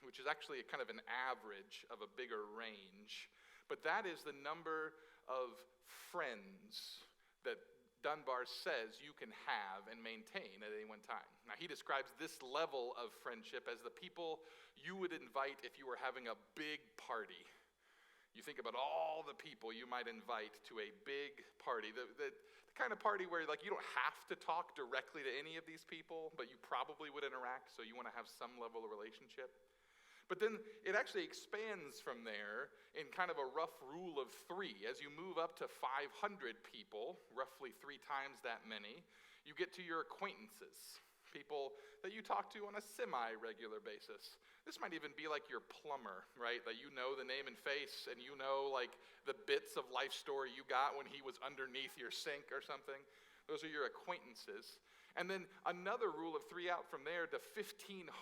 which is actually a kind of an average of a bigger range. But that is the number of friends that Dunbar says you can have and maintain at any one time. Now, he describes this level of friendship as the people you would invite if you were having a big party. You think about all the people you might invite to a big party, the kind of party where you don't have to talk directly to any of these people, but you probably would interact, so you want to have some level of relationship. But then it actually expands from there in kind of a rough rule of 3. As you move up to 500 people, roughly 3 times that many, you get to your acquaintances, people that you talk to on a semi-regular basis. This might even be like your plumber, right? That you know the name and face, and you know the bits of life story you got when he was underneath your sink or something. Those are your acquaintances. And then another rule of 3 out from there to 1,500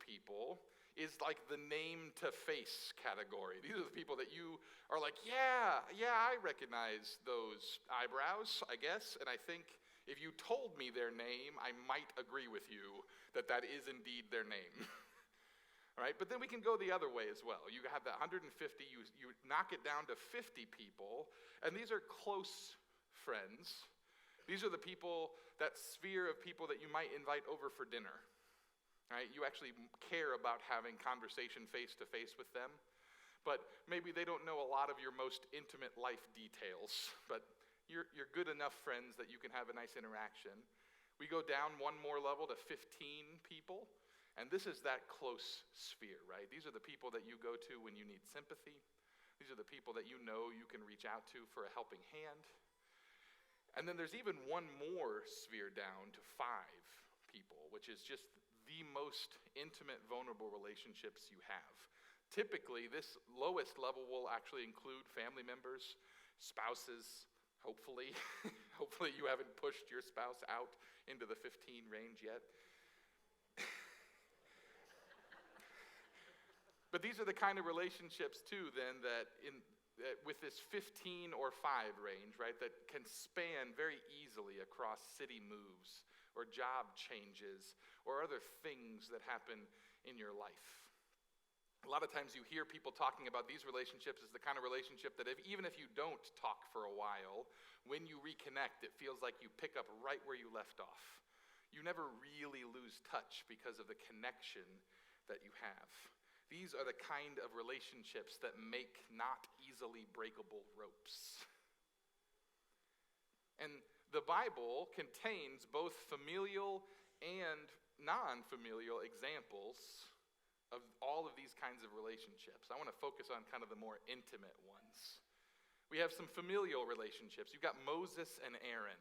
people is like the name to face category. These are the people that you are like, yeah, I recognize those eyebrows, I guess. And I think if you told me their name, I might agree with you that that is indeed their name. All right, but then we can go the other way as well. You have that 150, you knock it down to 50 people, and these are close friends. These are the people, that sphere of people that you might invite over for dinner. Right? You actually care about having conversation face-to-face with them, but maybe they don't know a lot of your most intimate life details, but you're good enough friends that you can have a nice interaction. We go down one more level to 15 people, and this is that close sphere, right? These are the people that you go to when you need sympathy. These are the people that you know you can reach out to for a helping hand. And then there's even one more sphere down to 5 people, which is just the most intimate, vulnerable relationships you have. Typically, this lowest level will actually include family members, spouses, hopefully. Hopefully you haven't pushed your spouse out into the 15 range yet. But these are the kind of relationships, too, then, that with this 15 or 5 range, right, that can span very easily across city moves or job changes, or other things that happen in your life. A lot of times you hear people talking about these relationships as the kind of relationship that even if you don't talk for a while, when you reconnect, it feels like you pick up right where you left off. You never really lose touch because of the connection that you have. These are the kind of relationships that make not easily breakable ropes. And the Bible contains both familial and non-familial examples of all of these kinds of relationships. I want to focus on kind of the more intimate ones. We have some familial relationships. You've got Moses and Aaron.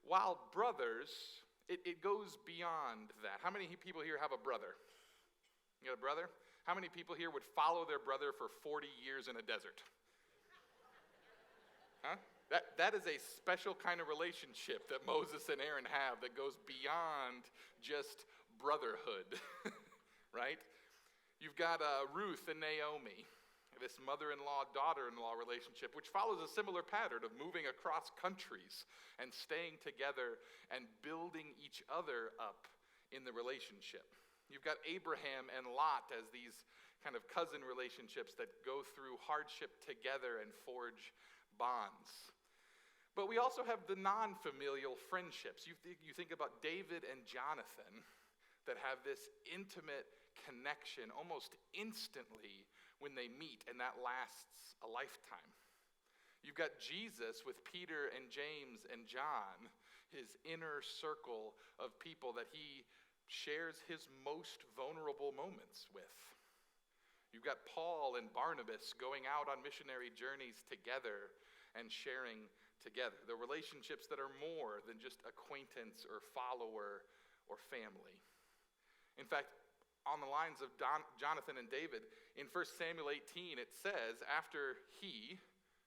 While brothers, it goes beyond that. How many people here have a brother? You got a brother? How many people here would follow their brother for 40 years in a desert? Huh? That is a special kind of relationship that Moses and Aaron have that goes beyond just brotherhood, right? You've got Ruth and Naomi, this mother-in-law, daughter-in-law relationship, which follows a similar pattern of moving across countries and staying together and building each other up in the relationship. You've got Abraham and Lot as these kind of cousin relationships that go through hardship together and forge bonds. But we also have the non-familial friendships. You think about David and Jonathan that have this intimate connection almost instantly when they meet, and that lasts a lifetime. You've got Jesus with Peter and James and John, his inner circle of people that he shares his most vulnerable moments with. You've got Paul and Barnabas going out on missionary journeys together and sharing together. The relationships that are more than just acquaintance or follower or family. In fact, on the lines of Jonathan and David, in 1 Samuel 18, it says, after he,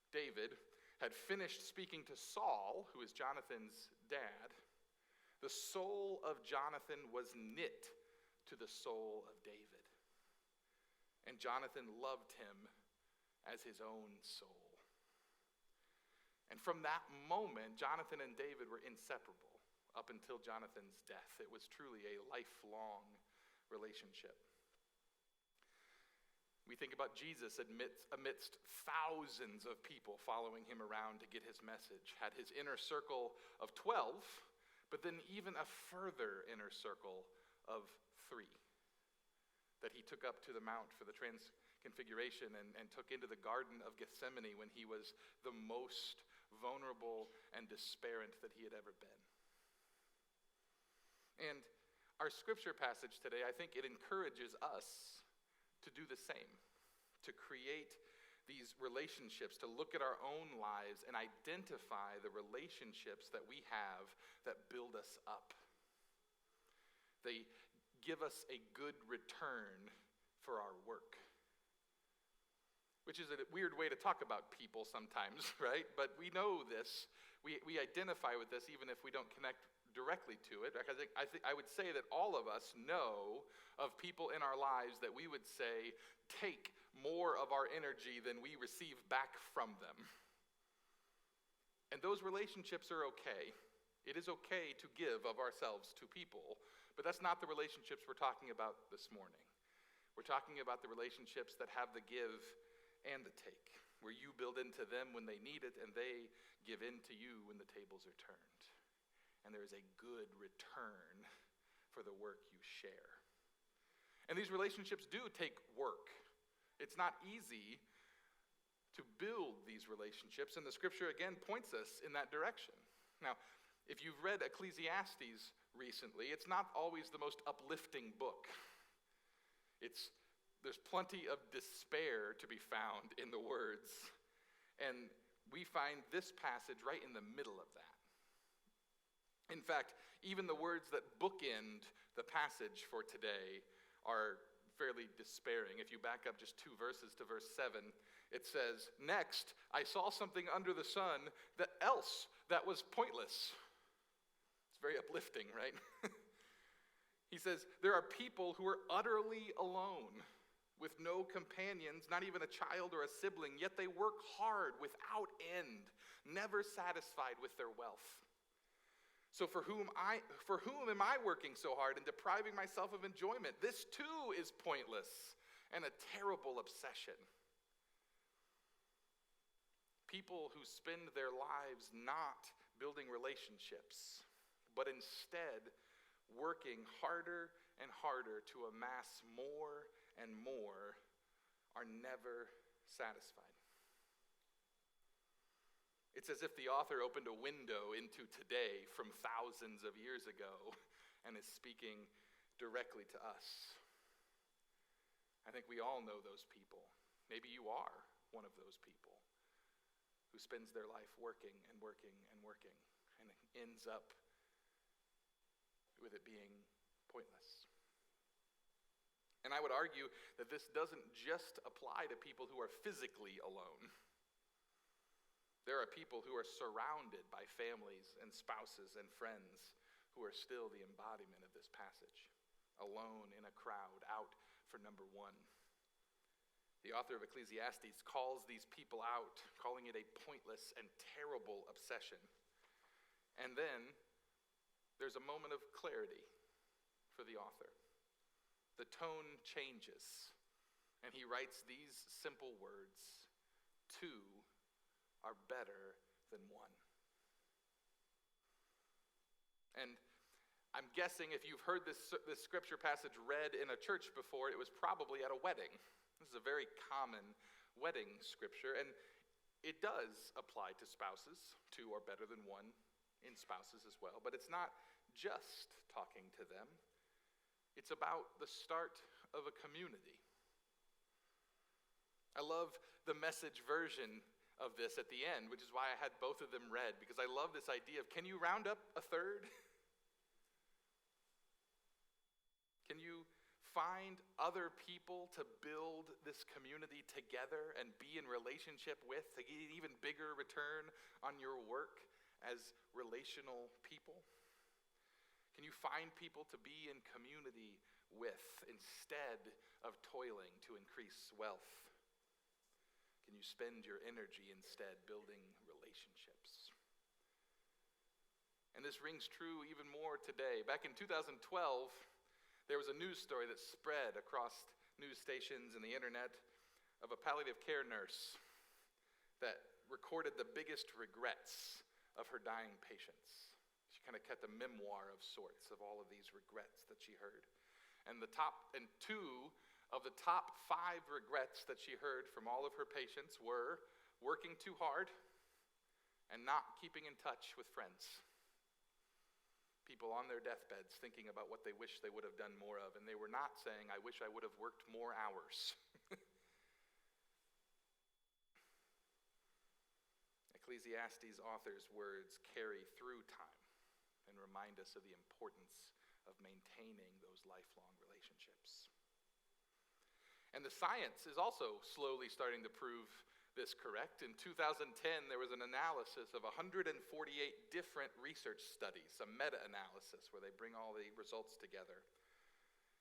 David, had finished speaking to Saul, who is Jonathan's dad, the soul of Jonathan was knit to the soul of David. And Jonathan loved him as his own soul. And from that moment, Jonathan and David were inseparable up until Jonathan's death. It was truly a lifelong relationship. We think about Jesus amidst thousands of people following him around to get his message, had his inner circle of 12, but then even a further inner circle of 3 that he took up to the mount for the transfiguration and took into the Garden of Gethsemane when he was the most vulnerable and despairing that he had ever been. And our scripture passage today, I think it encourages us to do the same, to create these relationships, to look at our own lives and identify the relationships that we have that build us up. They give us a good return for our work, which is a weird way to talk about people sometimes, right? But we know this. We identify with this even if we don't connect directly to it. I would say that all of us know of people in our lives that we would say take more of our energy than we receive back from them. And those relationships are okay. It is okay to give of ourselves to people, but that's not the relationships we're talking about this morning. We're talking about the relationships that have the give and the take, where you build into them when they need it and they give in to you when the tables are turned. And there is a good return for the work you share. And these relationships do take work. It's not easy to build these relationships, and the scripture again points us in that direction. Now, if you've read Ecclesiastes recently, it's not always the most uplifting book. There's plenty of despair to be found in the words, and we find this passage right in the middle of that. In fact, even the words that bookend the passage for today are fairly despairing. If you back up just 2 verses to verse 7, it says, "Next, I saw something under the sun that was pointless." It's very uplifting, right? He says, "There are people who are utterly alone, with no companions, not even a child or a sibling, yet they work hard without end, never satisfied with their wealth. So for whom am I working so hard and depriving myself of enjoyment? This too is pointless and a terrible obsession." People who spend their lives not building relationships, but instead working harder and harder to amass more and more, are never satisfied. It's as if the author opened a window into today from thousands of years ago and is speaking directly to us. I think we all know those people. Maybe you are one of those people who spends their life working and working and working and ends up with it being pointless. And I would argue that this doesn't just apply to people who are physically alone. There are people who are surrounded by families and spouses and friends who are still the embodiment of this passage, alone in a crowd, out for number one. The author of Ecclesiastes calls these people out, calling it a pointless and terrible obsession. And then there's a moment of clarity for the author. The tone changes, and he writes these simple words: 2 are better than 1. And I'm guessing if you've heard this scripture passage read in a church before, it was probably at a wedding. This is a very common wedding scripture, and it does apply to spouses. 2 are better than 1 in spouses as well, but it's not just talking to them. It's about the start of a community. I love the Message version of this at the end, which is why I had both of them read, because I love this idea of, can you round up a third? Can you find other people to build this community together and be in relationship with, to get an even bigger return on your work as relational people? Can you find people to be in community with instead of toiling to increase wealth? Can you spend your energy instead building relationships? And this rings true even more today. Back in 2012, there was a news story that spread across news stations and the internet of a palliative care nurse that recorded the biggest regrets of her dying patients. She kind of kept a memoir of sorts of all of these regrets that she heard. And two of the top 5 regrets that she heard from all of her patients were working too hard and not keeping in touch with friends. People on their deathbeds thinking about what they wish they would have done more of, and they were not saying, I wish I would have worked more hours. Ecclesiastes author's words carry through time and remind us of the importance of maintaining those lifelong relationships. And the science is also slowly starting to prove this correct. In 2010, there was an analysis of 148 different research studies, a meta-analysis where they bring all the results together.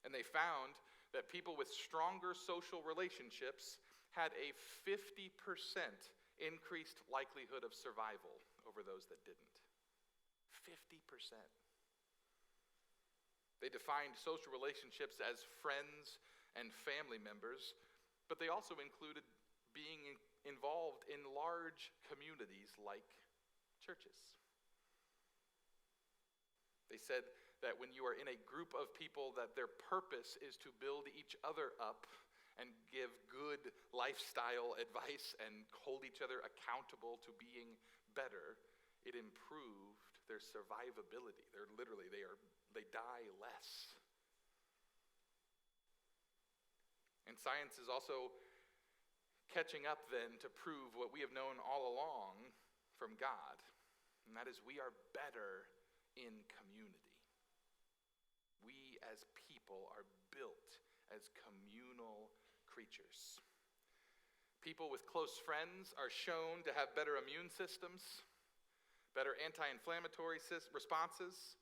And they found that people with stronger social relationships had a 50% increased likelihood of survival over those that didn't. 50%. They defined social relationships as friends and family members, but they also included being involved in large communities like churches. They said that when you are in a group of people that their purpose is to build each other up and give good lifestyle advice and hold each other accountable to being better, it improved their survivability. They die less. And science is also catching up then to prove what we have known all along from God, and that is we are better in community. We as people are built as communal creatures. People with close friends are shown to have better immune systems, better anti-inflammatory responses,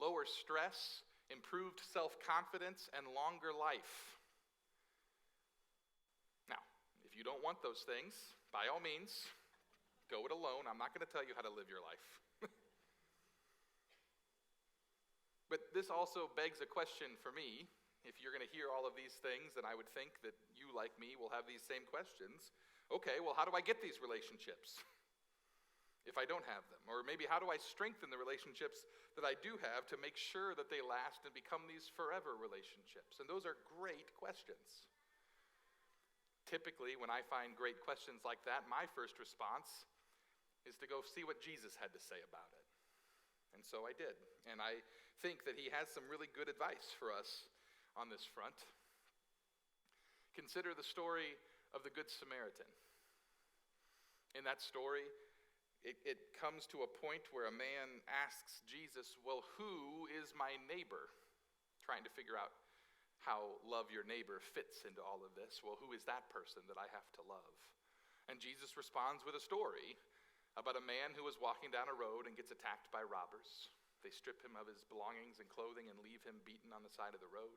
lower stress, improved self-confidence, and longer life. Now, if you don't want those things, by all means, go it alone. I'm not going to tell you how to live your life. But this also begs a question for me. If you're going to hear all of these things, then I would think that you, like me, will have these same questions. Okay, well, how do I get these relationships if I don't have them? Or maybe how do I strengthen the relationships that I do have to make sure that they last and become these forever relationships? And those are great questions. Typically, when I find great questions like that, my first response is to go see what Jesus had to say about it. And so I did. And I think that he has some really good advice for us on this front. Consider the story of the Good Samaritan. In that story, it comes to a point where a man asks Jesus, well, who is my neighbor? Trying to figure out how love your neighbor fits into all of this. Well, who is that person that I have to love? And Jesus responds with a story about a man who was walking down a road and gets attacked by robbers. They strip him of his belongings and clothing and leave him beaten on the side of the road.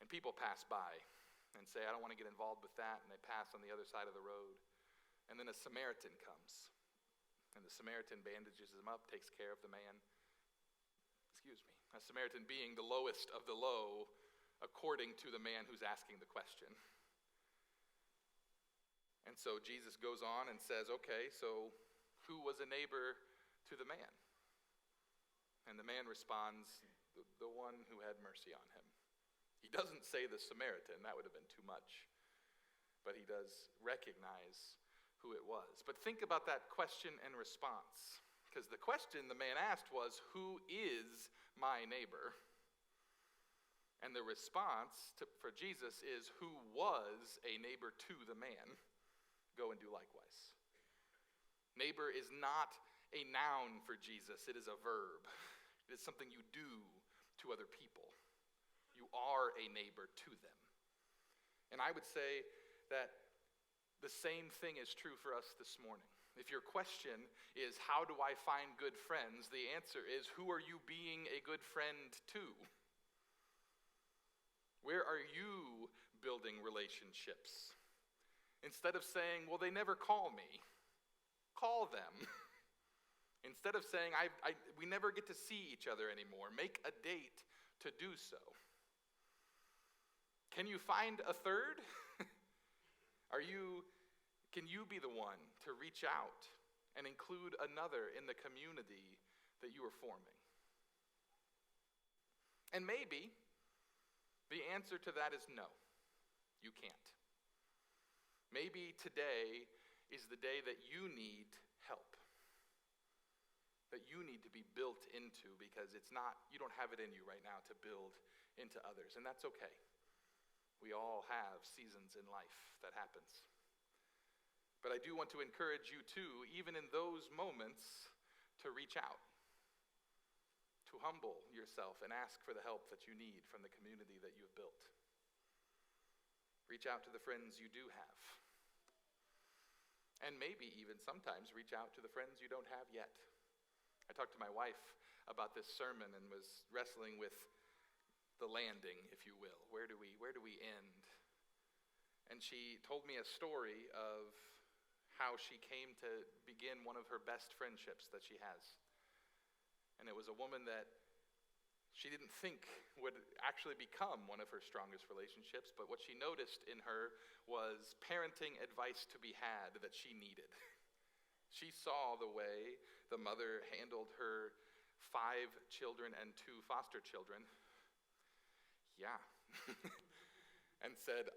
And people pass by and say, I don't want to get involved with that. And they pass on the other side of the road. And then a Samaritan comes. And the Samaritan bandages him up, takes care of the man. A Samaritan being the lowest of the low, according to the man who's asking the question. And so Jesus goes on and says, okay, so who was a neighbor to the man? And the man responds, the one who had mercy on him. He doesn't say the Samaritan, that would have been too much. But he does recognize who it was. But think about that question and response. Because the question the man asked was, who is my neighbor? And the response for Jesus is, who was a neighbor to the man? Go and do likewise. Neighbor is not a noun for Jesus, it is a verb. It is something you do to other people. You are a neighbor to them. And I would say that the same thing is true for us this morning. If your question is, how do I find good friends? The answer is, who are you being a good friend to? Where are you building relationships? Instead of saying, well, they never call me, call them. Instead of saying, we never get to see each other anymore, make a date to do so. Can you find a third? Can you be the one to reach out and include another in the community that you are forming? And maybe the answer to that is no, you can't. Maybe today is the day that you need help, that you need to be built into, because you don't have it in you right now to build into others, and that's okay. We all have seasons in life that happens. But I do want to encourage you too, even in those moments, to reach out, to humble yourself and ask for the help that you need from the community that you've built. Reach out to the friends you do have. And maybe even sometimes reach out to the friends you don't have yet. I talked to my wife about this sermon and was wrestling with the landing, if you will. Where do we end? And she told me a story of how she came to begin one of her best friendships that she has. And it was a woman that she didn't think would actually become one of her strongest relationships, but what she noticed in her was parenting advice to be had that she needed. She saw the way the mother handled her 5 children and 2 foster children. Yeah. And said,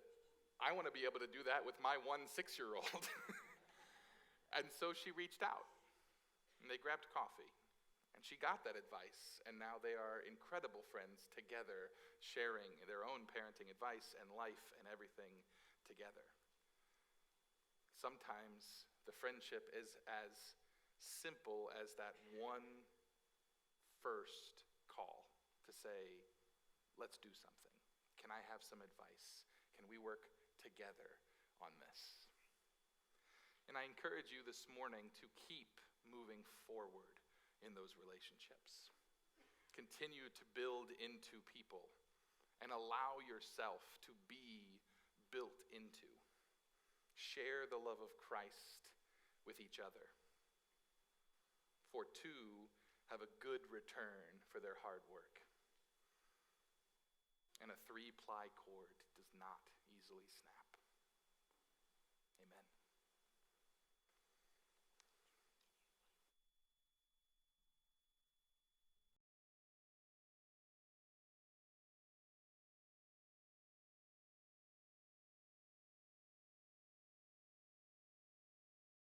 I want to be able to do that with my 1 6-year-old. And so she reached out, and they grabbed coffee, and she got that advice, and now they are incredible friends together, sharing their own parenting advice and life and everything together. Sometimes the friendship is as simple as that one first call to say, let's do something. Can I have some advice? Can we work together on this? And I encourage you this morning to keep moving forward in those relationships. Continue to build into people and allow yourself to be built into. Share the love of Christ with each other. For 2 have a good return for their hard work. And a 3-ply cord does not easily snap.